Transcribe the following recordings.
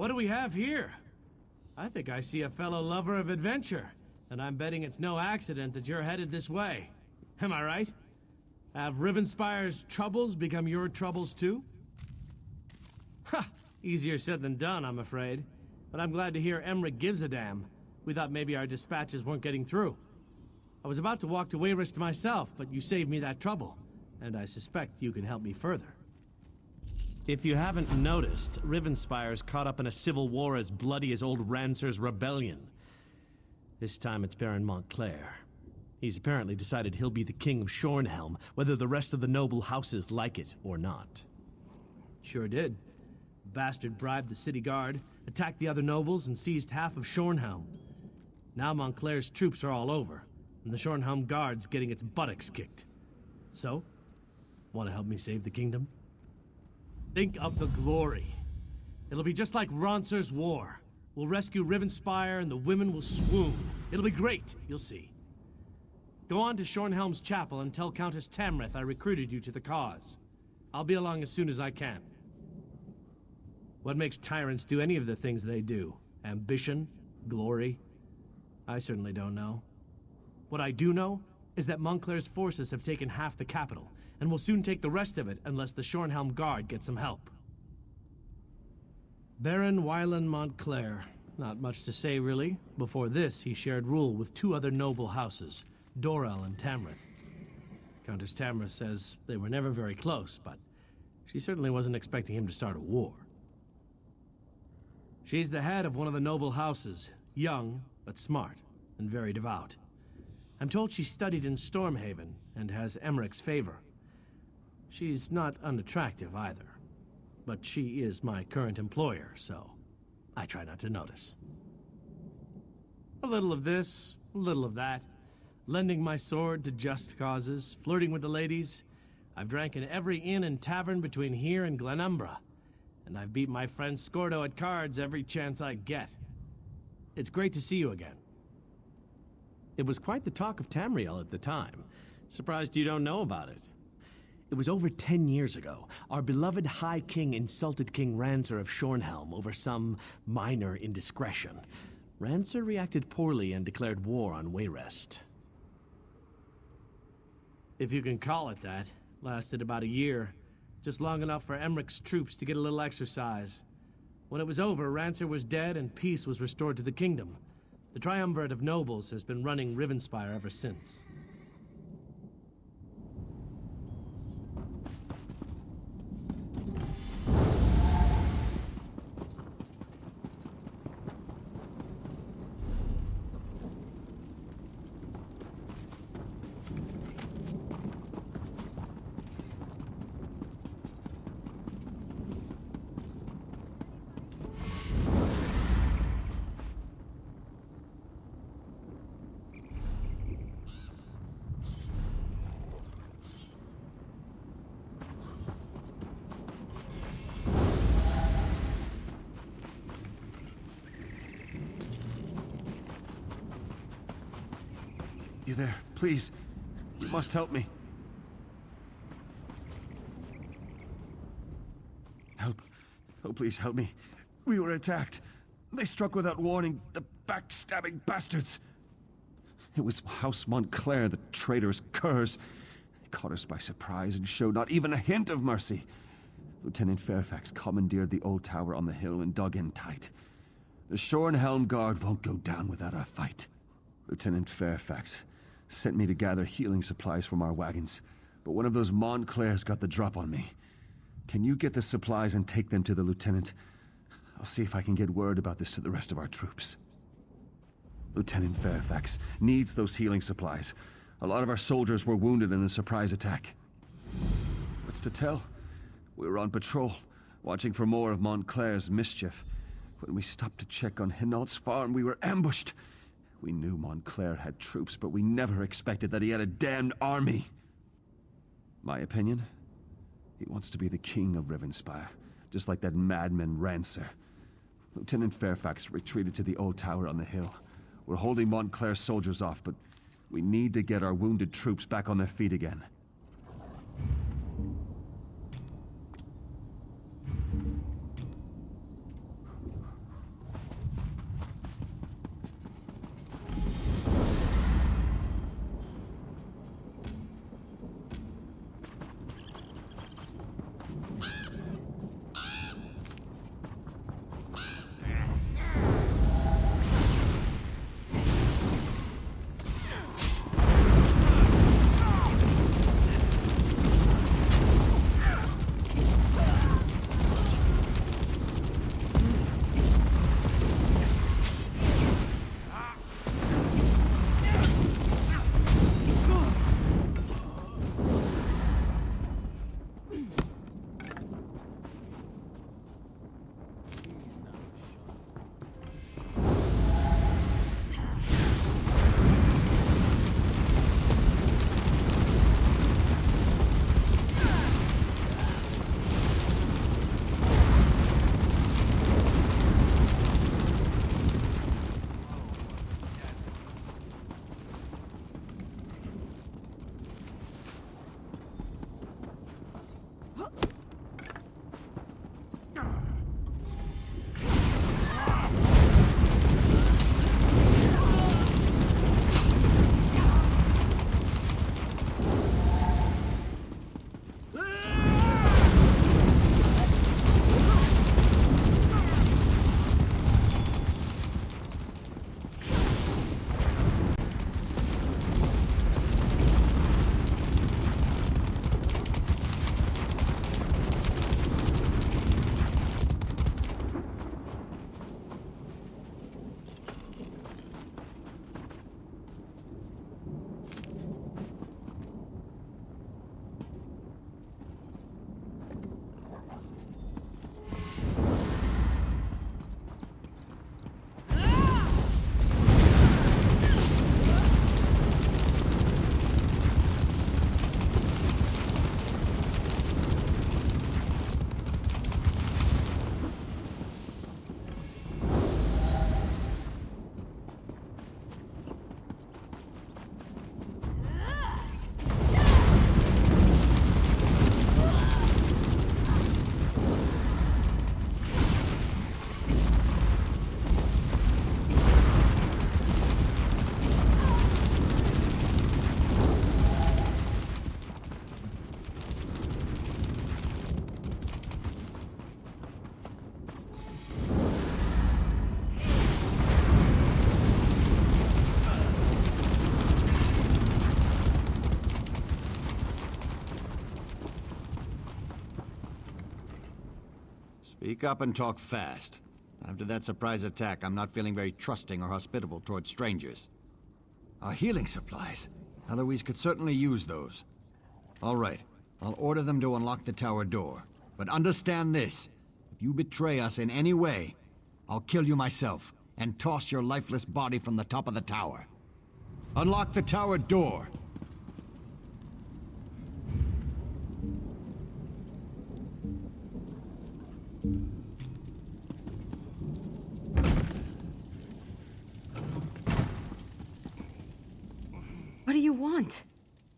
what do we have here? I think I see a fellow lover of adventure, and I'm betting it's no accident that you're headed this way. Am I right? Have Rivenspire's troubles become your troubles too? Ha! Easier said than done, I'm afraid. But I'm glad to hear Emeric gives a damn. We thought maybe our dispatches weren't getting through. I was about to walk to Wayrest myself, but you saved me that trouble, and I suspect you can help me further. If you haven't noticed, Rivenspire's caught up in a civil war as bloody as old Rancer's rebellion. This time it's Baron Montclair. He's apparently decided he'll be the king of Shornhelm, whether the rest of the noble houses like it or not. Sure did. The bastard bribed the city guard, attacked the other nobles, and seized half of Shornhelm. Now Montclair's troops are all over, and the Shornhelm guard's getting its buttocks kicked. So, want to help me save the kingdom? Think of the glory. It'll be just like Rancer's war. We'll rescue Rivenspire and the women will swoon. It'll be great, you'll see. Go on to Shornhelm's chapel and tell Countess Tamrith I recruited you to the cause. I'll be along as soon as I can. What makes tyrants do any of the things they do? Ambition? Glory? I certainly don't know. What I do know is that Montclair's forces have taken half the capital, and will soon take the rest of it unless the Shornhelm Guard gets some help. Baron Wylan Montclair. Not much to say, really. Before this, he shared rule with two other noble houses, Dorel and Tamrith. Countess Tamrith says they were never very close, but she certainly wasn't expecting him to start a war. She's the head of one of the noble houses, young, but smart, and very devout. I'm told she studied in Stormhaven, and has Emeric's favor. She's not unattractive either, but she is my current employer, so I try not to notice. A little of this, a little of that, lending my sword to just causes, flirting with the ladies. I've drank in every inn and tavern between here and Glenumbra, and I've beat my friend Scordo at cards every chance I get. It's great to see you again. It was quite the talk of Tamriel at the time. Surprised you don't know about it. It was over 10 years ago. Our beloved High King insulted King Rancer of Shornhelm over some minor indiscretion. Rancer reacted poorly and declared war on Wayrest. If you can call it that. Lasted about a year. Just long enough for Emeric's troops to get a little exercise. When it was over, Rancer was dead and peace was restored to the kingdom. The triumvirate of nobles has been running Rivenspire ever since. You there, please. You must help me. Help. Oh, please help me. We were attacked. They struck without warning, the backstabbing bastards. It was House Montclair, the traitorous curs. They caught us by surprise and showed not even a hint of mercy. Lieutenant Fairfax commandeered the old tower on the hill and dug in tight. The Shornhelm Guard won't go down without a fight. Lieutenant Fairfax sent me to gather healing supplies from our wagons, but one of those Montclairs got the drop on me. Can you get the supplies and take them to the lieutenant? I'll see if I can get word about this to the rest of our troops. Lieutenant Fairfax needs those healing supplies. A lot of our soldiers were wounded in the surprise attack. What's to tell? We were on patrol, watching for more of Montclair's mischief. When we stopped to check on Hinault's farm, we were ambushed. We knew Montclair had troops, but we never expected that he had a damned army. My opinion? He wants to be the king of Rivenspire, just like that madman Rancer. Lieutenant Fairfax retreated to the old tower on the hill. We're holding Montclair's soldiers off, but we need to get our wounded troops back on their feet again. Speak up and talk fast. After that surprise attack, I'm not feeling very trusting or hospitable towards strangers. Our healing supplies. Eloise could certainly use those. All right, I'll order them to unlock the tower door. But understand this. If you betray us in any way, I'll kill you myself and toss your lifeless body from the top of the tower. Unlock the tower door. What do you want?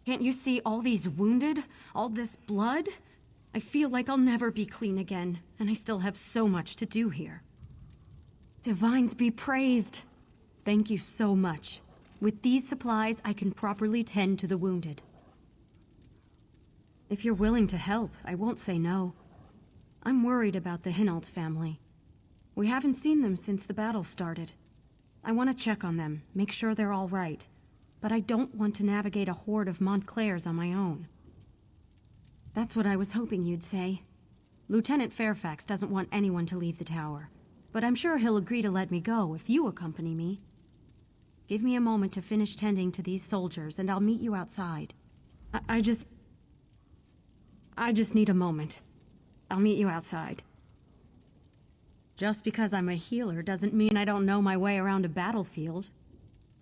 Can't you see all these wounded? All this blood? I feel like I'll never be clean again, and I still have so much to do here. Divines be praised. Thank you so much. With these supplies, I can properly tend to the wounded. If you're willing to help, I won't say no. I'm worried about the Hinault family. We haven't seen them since the battle started. I want to check on them, make sure they're all right. But I don't want to navigate a horde of Montclairs on my own. That's what I was hoping you'd say. Lieutenant Fairfax doesn't want anyone to leave the tower, but I'm sure he'll agree to let me go if you accompany me. Give me a moment to finish tending to these soldiers, and I'll meet you outside. I just need a moment. I'll meet you outside. Just because I'm a healer doesn't mean I don't know my way around a battlefield.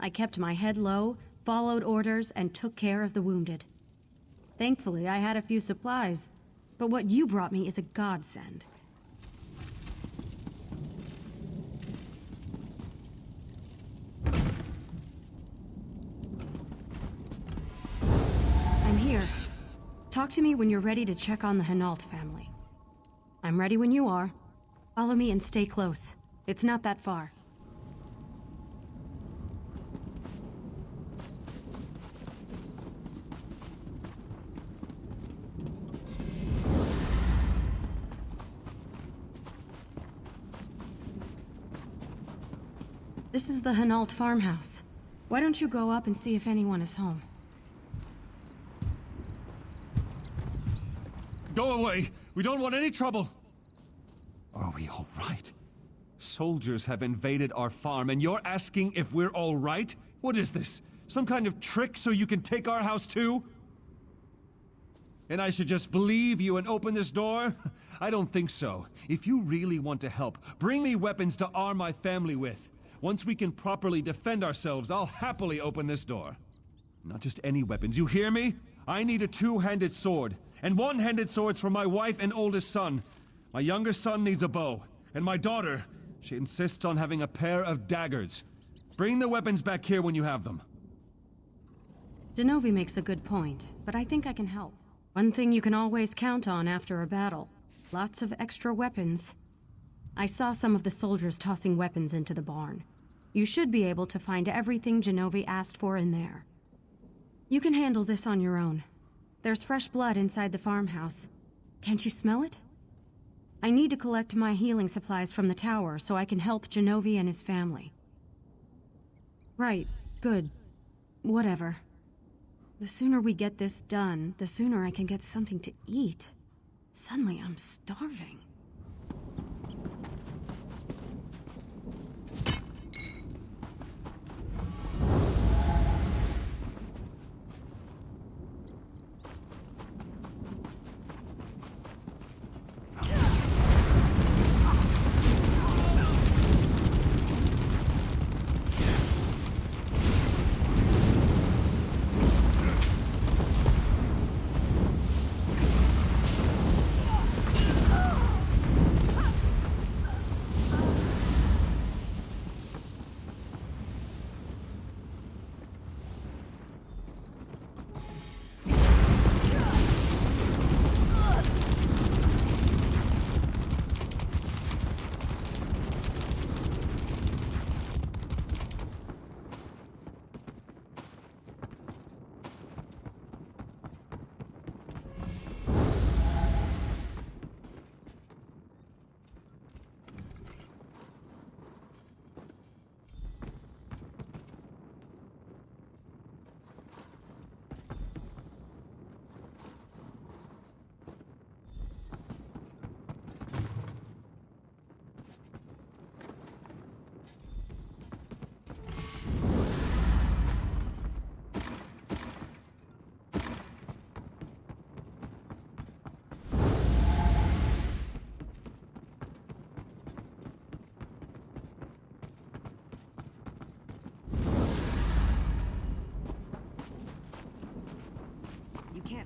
I kept my head low, followed orders, and took care of the wounded. Thankfully, I had a few supplies, but what you brought me is a godsend. I'm here. Talk to me when you're ready to check on the Hinault family. I'm ready when you are. Follow me and stay close. It's not that far. This is the Hinault farmhouse. Why don't you go up and see if anyone is home? Go away! We don't want any trouble! Are we all right? Soldiers have invaded our farm, and you're asking if we're all right? What is this? Some kind of trick so you can take our house too? And I should just believe you and open this door? I don't think so. If you really want to help, bring me weapons to arm my family with. Once we can properly defend ourselves, I'll happily open this door. Not just any weapons, you hear me? I need a two-handed sword, and one-handed swords for my wife and oldest son. My younger son needs a bow, and my daughter, she insists on having a pair of daggers. Bring the weapons back here when you have them. Genovi makes a good point, but I think I can help. One thing you can always count on after a battle. Lots of extra weapons. I saw some of the soldiers tossing weapons into the barn. You should be able to find everything Genovi asked for in there. You can handle this on your own. There's fresh blood inside the farmhouse. Can't you smell it? I need to collect my healing supplies from the tower so I can help Genovi and his family. Right, good. Whatever. The sooner we get this done, the sooner I can get something to eat. Suddenly I'm starving.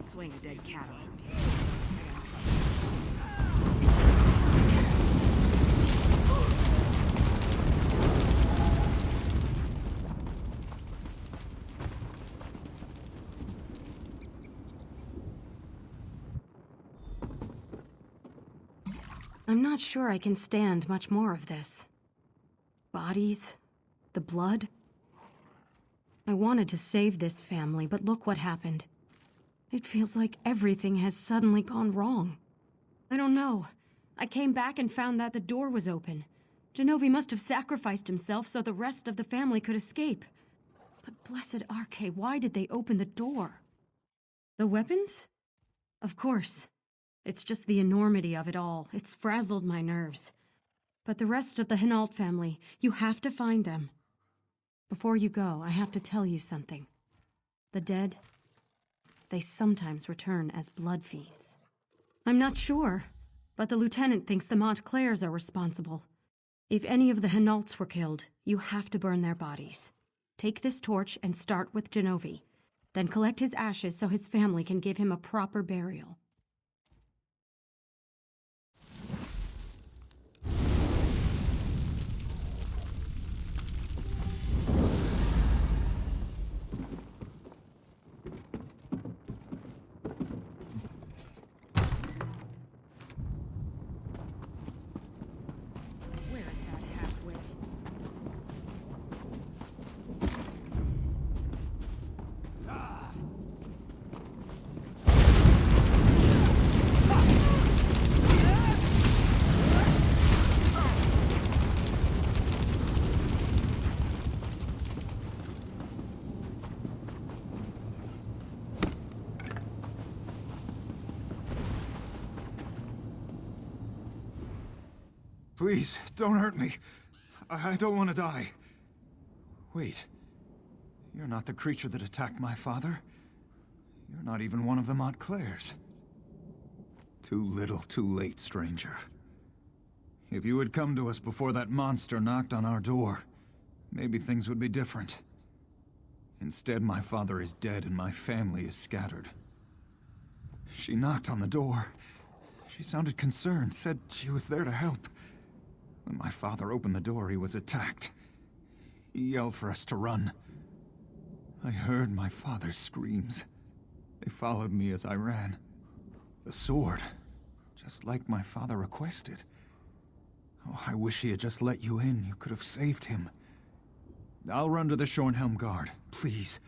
swing a dead cat around here. I'm not sure I can stand much more of this. Bodies, the blood. I wanted to save this family, but look what happened. It feels like everything has suddenly gone wrong. I don't know. I came back and found that the door was open. Genovi must have sacrificed himself so the rest of the family could escape. But blessed Arche, why did they open the door? The weapons? Of course. It's just the enormity of it all. It's frazzled my nerves. But the rest of the Hinault family, you have to find them. Before you go, I have to tell you something. The dead, they sometimes return as blood fiends. I'm not sure, but the lieutenant thinks the Montclairs are responsible. If any of the Hinaults were killed, you have to burn their bodies. Take this torch and start with Genovi. Then collect his ashes so his family can give him a proper burial. Please, don't hurt me. I don't want to die. Wait. You're not the creature that attacked my father. You're not even one of the Montclairs. Too little, too late, stranger. If you had come to us before that monster knocked on our door, maybe things would be different. Instead, my father is dead and my family is scattered. She knocked on the door. She sounded concerned, said she was there to help. When my father opened the door, he was attacked. He yelled for us to run. I heard my father's screams. They followed me as I ran. The sword, just like my father requested. Oh, I wish he had just let you in. You could have saved him. I'll run to the Shornhelm guard. Please,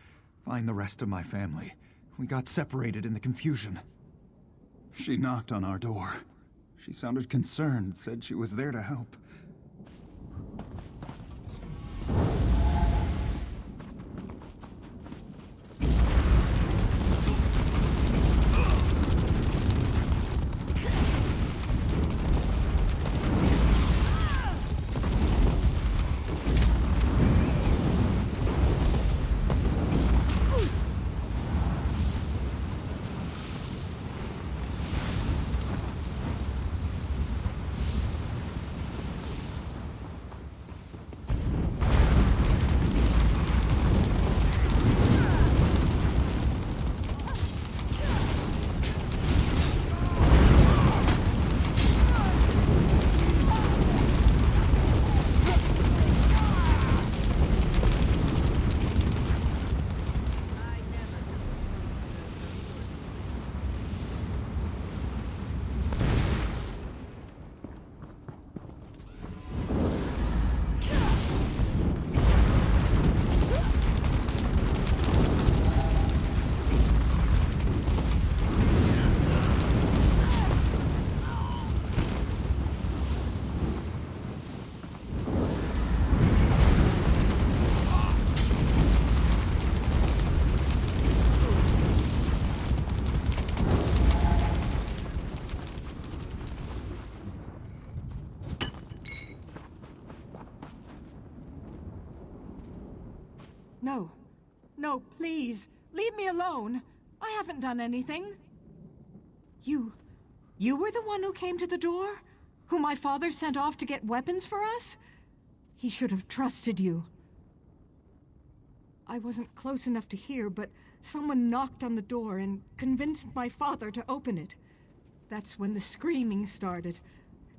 find the rest of my family. We got separated in the confusion. She knocked on our door. She sounded concerned, said she was there to help. No. No, please. Leave me alone. I haven't done anything. You were the one who came to the door? Who my father sent off to get weapons for us? He should have trusted you. I wasn't close enough to hear, but someone knocked on the door and convinced my father to open it. That's when the screaming started.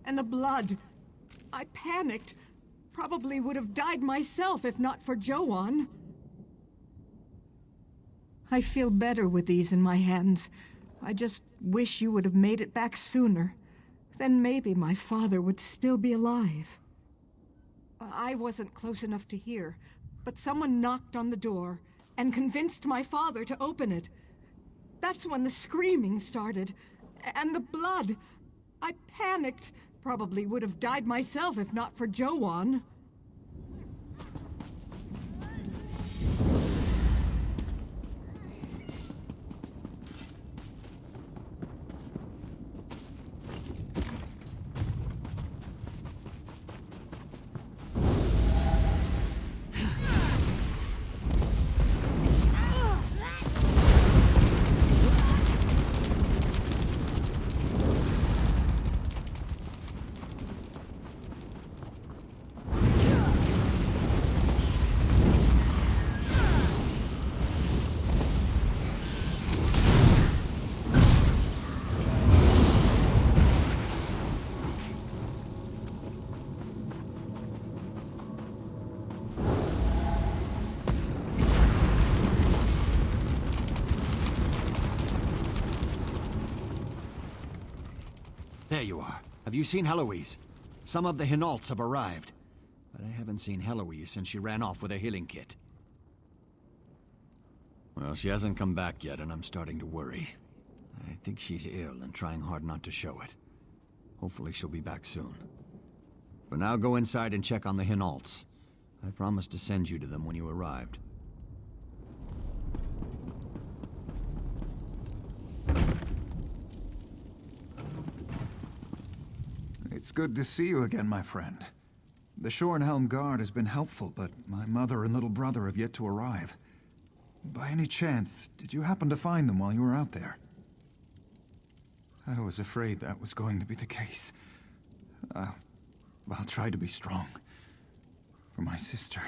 And the blood. I panicked. Probably would have died myself if not for Joanne. I feel better with these in my hands. I just wish you would have made it back sooner. Then maybe my father would still be alive. I wasn't close enough to hear, but someone knocked on the door and convinced my father to open it. That's when the screaming started. And the blood. I panicked. Probably would have died myself if not for Joanne. There you are. Have you seen Heloise? Some of the Hinaults have arrived, but I haven't seen Heloise since she ran off with her healing kit. Well, she hasn't come back yet, and I'm starting to worry. I think she's ill and trying hard not to show it. Hopefully she'll be back soon. For now, go inside and check on the Hinaults. I promised to send you to them when you arrived. It's good to see you again, my friend. The Shornhelm Guard has been helpful, but my mother and little brother have yet to arrive. By any chance, did you happen to find them while you were out there? I was afraid that was going to be the case. I'll try to be strong. For my sister.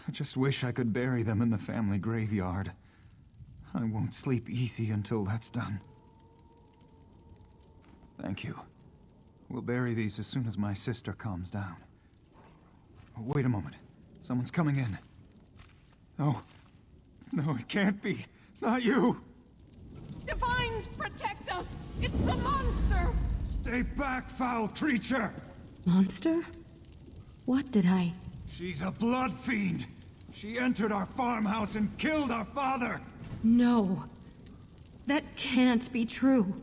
I just wish I could bury them in the family graveyard. I won't sleep easy until that's done. Thank you. We'll bury these as soon as my sister calms down. Oh, wait a moment. Someone's coming in. No. No, it can't be. Not you! Divines, protect us! It's the monster! Stay back, foul creature! Monster? What did I... She's a blood fiend! She entered our farmhouse and killed our father! No. That can't be true.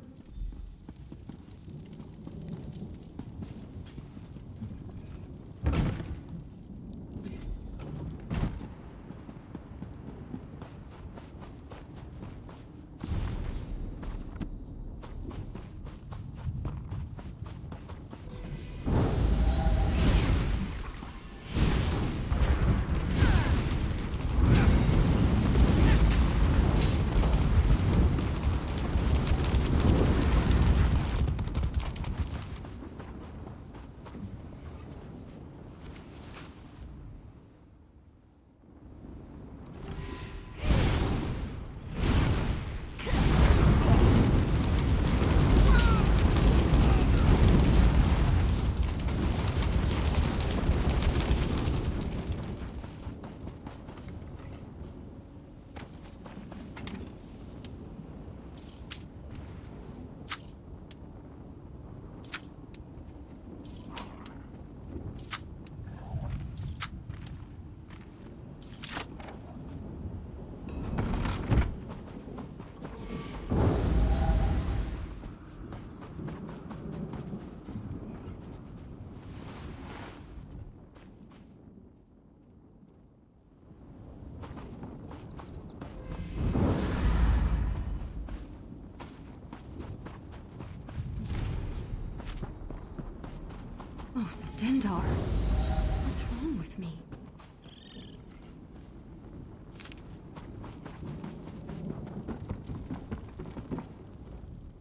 Oh, Stendarr. What's wrong with me?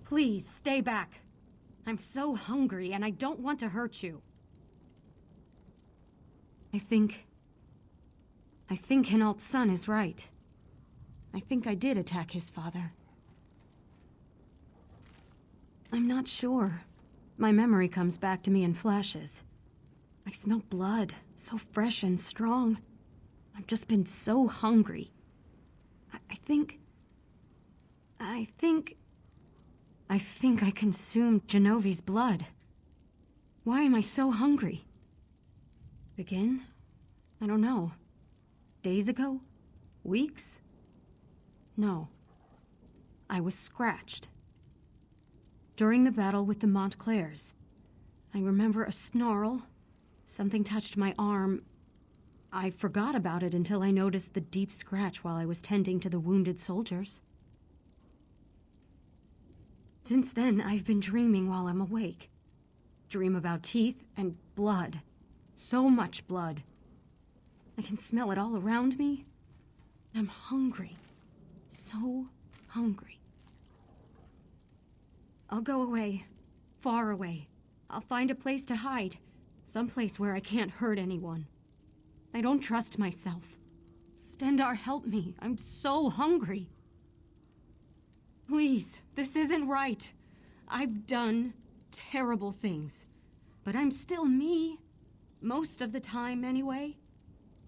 Please, stay back. I'm so hungry, and I don't want to hurt you. I think Hinault's son is right. I think I did attack his father. I'm not sure. My memory comes back to me in flashes. I smell blood, so fresh and strong. I've just been so hungry. I think I consumed Genovi's blood. Why am I so hungry? Begin? I don't know. Days ago? Weeks? No. I was scratched. During the battle with the Montclairs. I remember a snarl. Something touched my arm. I forgot about it until I noticed the deep scratch while I was tending to the wounded soldiers. Since then, I've been dreaming while I'm awake. Dream about teeth and blood. So much blood. I can smell it all around me. I'm hungry. So hungry. I'll go away. Far away. I'll find a place to hide. Someplace where I can't hurt anyone. I don't trust myself. Stendarr, help me. I'm so hungry. Please, this isn't right. I've done terrible things. But I'm still me. Most of the time, anyway.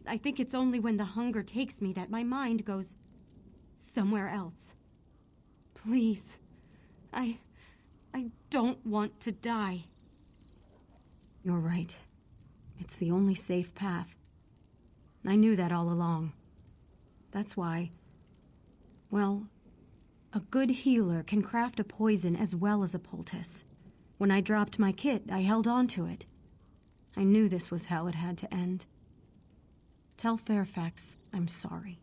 I think it's only when the hunger takes me that my mind goes somewhere else. Please. I don't want to die. You're right. It's the only safe path. I knew that all along. That's why... Well, a good healer can craft a poison as well as a poultice. When I dropped my kit, I held on to it. I knew this was how it had to end. Tell Fairfax I'm sorry.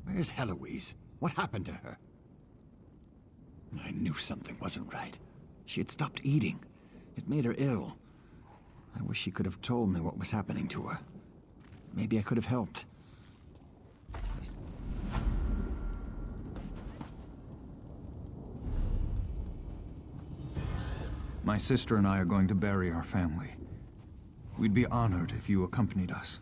Where's Heloise? What happened to her? I knew something wasn't right. She had stopped eating. It made her ill. I wish she could have told me what was happening to her. Maybe I could have helped. My sister and I are going to bury our family. We'd be honored if you accompanied us.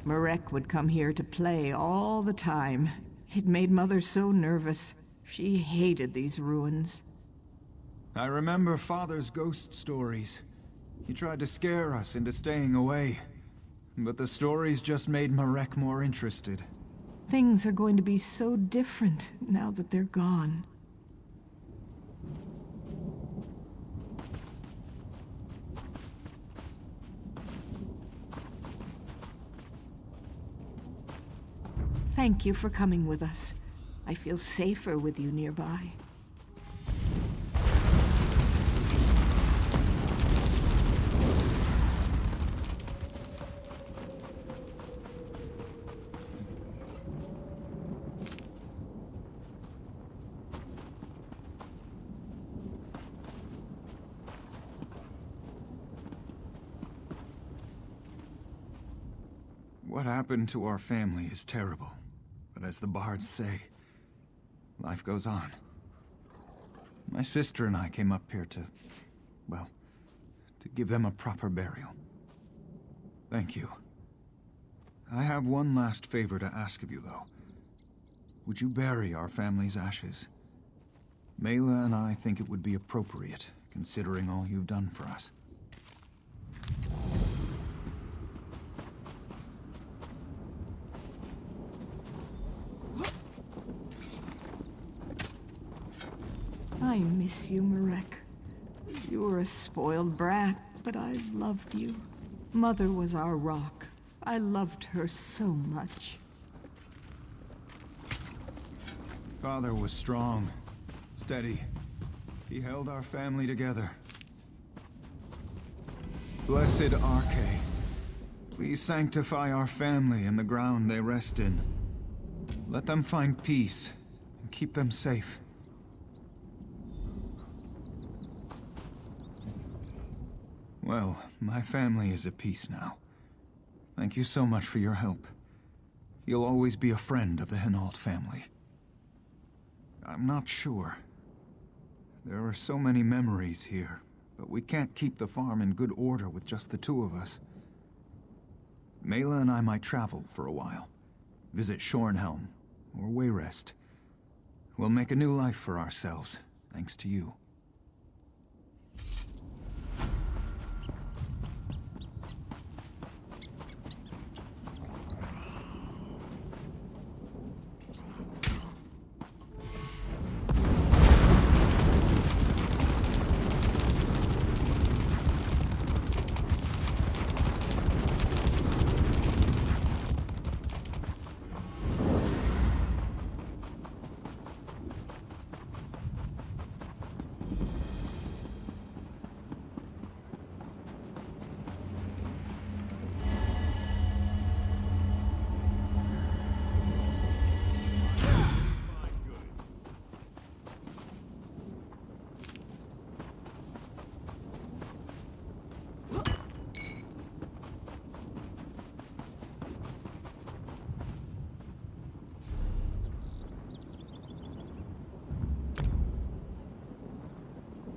Emeric would come here to play all the time. It made Mother so nervous. She hated these ruins. I remember Father's ghost stories. He tried to scare us into staying away. But the stories just made Emeric more interested. Things are going to be so different now that they're gone. Thank you for coming with us. I feel safer with you nearby. What happened to our family is terrible. But as the bards say, life goes on. My sister and I came up here to, well, to give them a proper burial. Thank you. I have one last favor to ask of you, though. Would you bury our family's ashes? Mela and I think it would be appropriate, considering all you've done for us. I miss you, Marek. You were a spoiled brat, but I loved you. Mother was our rock. I loved her so much. Father was strong, steady. He held our family together. Blessed Arche, please sanctify our family and the ground they rest in. Let them find peace and keep them safe. Well, my family is at peace now. Thank you so much for your help. You'll always be a friend of the Hinault family. I'm not sure. There are so many memories here, but we can't keep the farm in good order with just the two of us. Mela and I might travel for a while. Visit Shornhelm, or Wayrest. We'll make a new life for ourselves, thanks to you.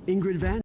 Ingrid Van?